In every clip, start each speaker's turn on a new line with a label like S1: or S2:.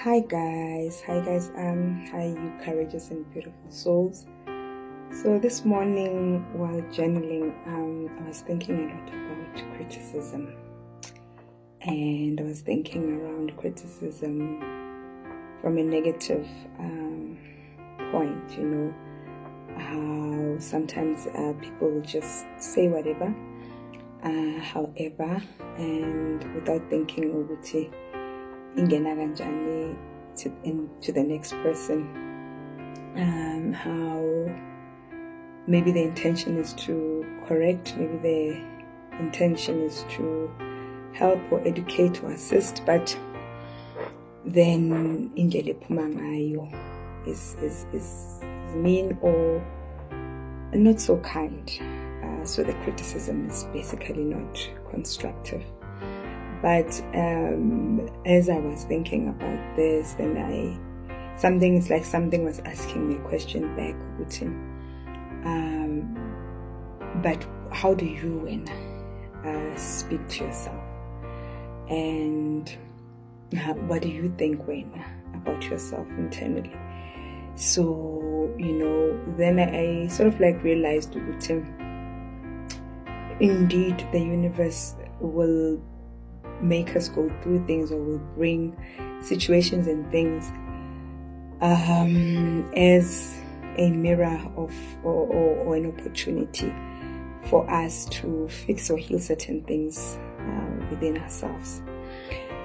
S1: Hi you courageous and beautiful souls. So this morning while journaling, I was thinking a lot about criticism, and I was thinking around criticism from a negative point. How sometimes people will just say whatever, however, and without thinking ukuthi ingena kanjani into the next person. How maybe the intention is to correct, maybe the intention is to help or educate or assist, but then indlela ephuma ngayo is mean or not so kind. So the criticism is basically not constructive. But as I was thinking about this, then something was asking me a question back, but how do you speak to yourself, and what do you think about yourself internally? So then I sort of realized indeed the universe will make us go through things, or will bring situations and things as a mirror of or an opportunity for us to fix or heal certain things within ourselves.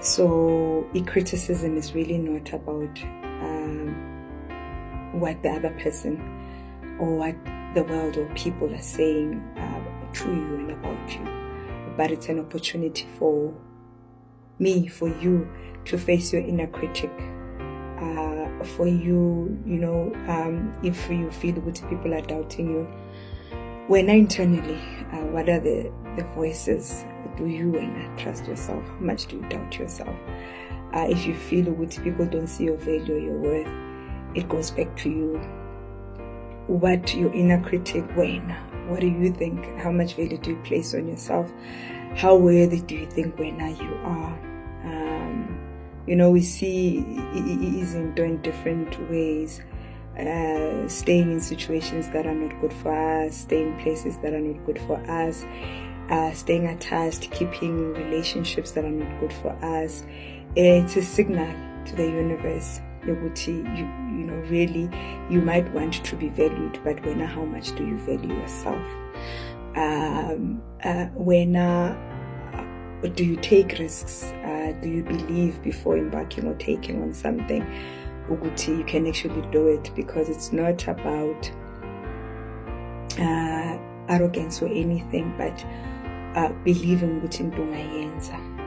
S1: So criticism is really not about what the other person or what the world or people are saying to you and about you, but it's an opportunity for me, for you to face your inner critic, for you, if you feel that people are doubting you, when internally, what are the voices? Do you trust yourself? How much do you doubt yourself? If you feel that people don't see your value or your worth, it goes back to you. What your inner critic, what do you think? How much value do you place on yourself? How worthy do you think you are? We see is in different ways, staying in situations that are not good for us, staying in places that are not good for us, staying attached, keeping relationships that are not good for us. It's a signal to the universe. Really, you might want to be valued, but how much do you value yourself? Do you take risks? Do you believe before embarking or taking on something you can actually do it? Because it's not about arrogance or anything, but believing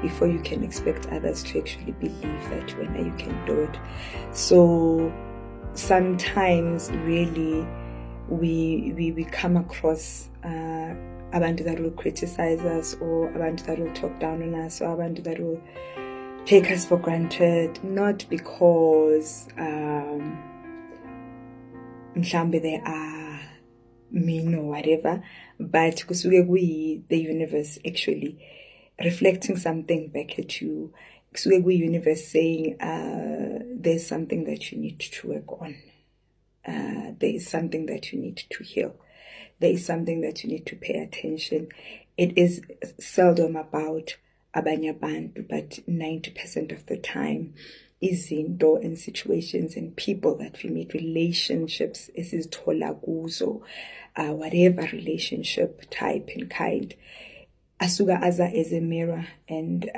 S1: before you can expect others to actually believe that you can do it. So sometimes really we come across abantu that will criticize us, or abantu that will talk down on us, or abantu that will take us for granted, not because they are mean or whatever, but kusuke the universe actually reflecting something back at you. Kusuke universe saying there's something that you need to work on. There is something that you need to heal. There is something that you need to pay attention. It is seldom about abanye abantu, but 90% of the time izinto and situations and people that we meet, relationships, esizithola kuzo, whatever relationship type and kind, asuka aza as a mirror, and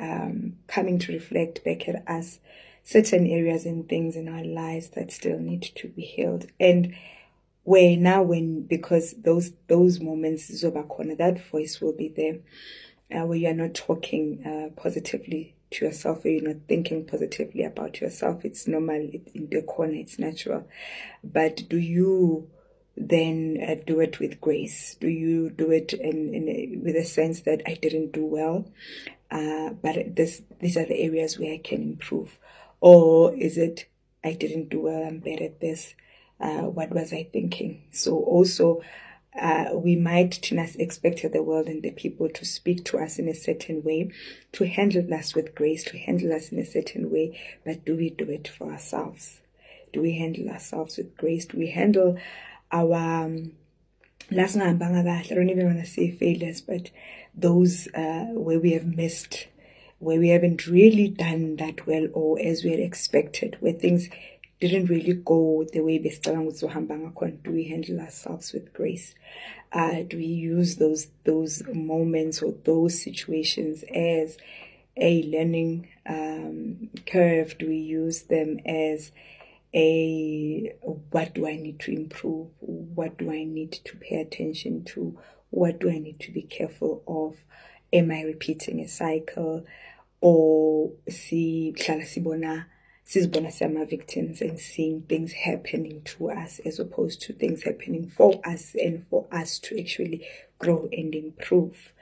S1: coming to reflect back at us certain areas and things in our lives that still need to be healed. And because those moments that voice will be there, where you are not talking positively to yourself, or you're not thinking positively about yourself. It's normal, in the corner, it's natural. But do you then do it with grace? Do you do it with a sense that I didn't do well, but these are the areas where I can improve? Or is it, I didn't do well, I'm bad at this, what was I thinking? So also we might expect the world and the people to speak to us in a certain way, to handle us with grace, to handle us in a certain way, but do we do it for ourselves? Do we handle ourselves with grace? Do we handle our I don't even want to say failures, but those where we have missed, where we haven't really done that well or as we had expected, where things didn't really go the way do we handle ourselves with grace? Do we use those moments or those situations as a learning curve? Do we use them as what do I need to improve? What do I need to pay attention to? What do I need to be careful of? Am I repeating a cycle? Or sizibona victims and seeing things happening to us as opposed to things happening for us and for us to actually grow and improve.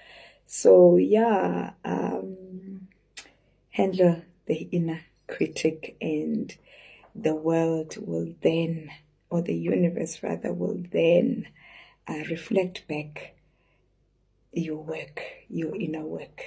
S1: So yeah, handle the inner critic, and the world will then, or the universe rather, will then reflect back your work, your inner work.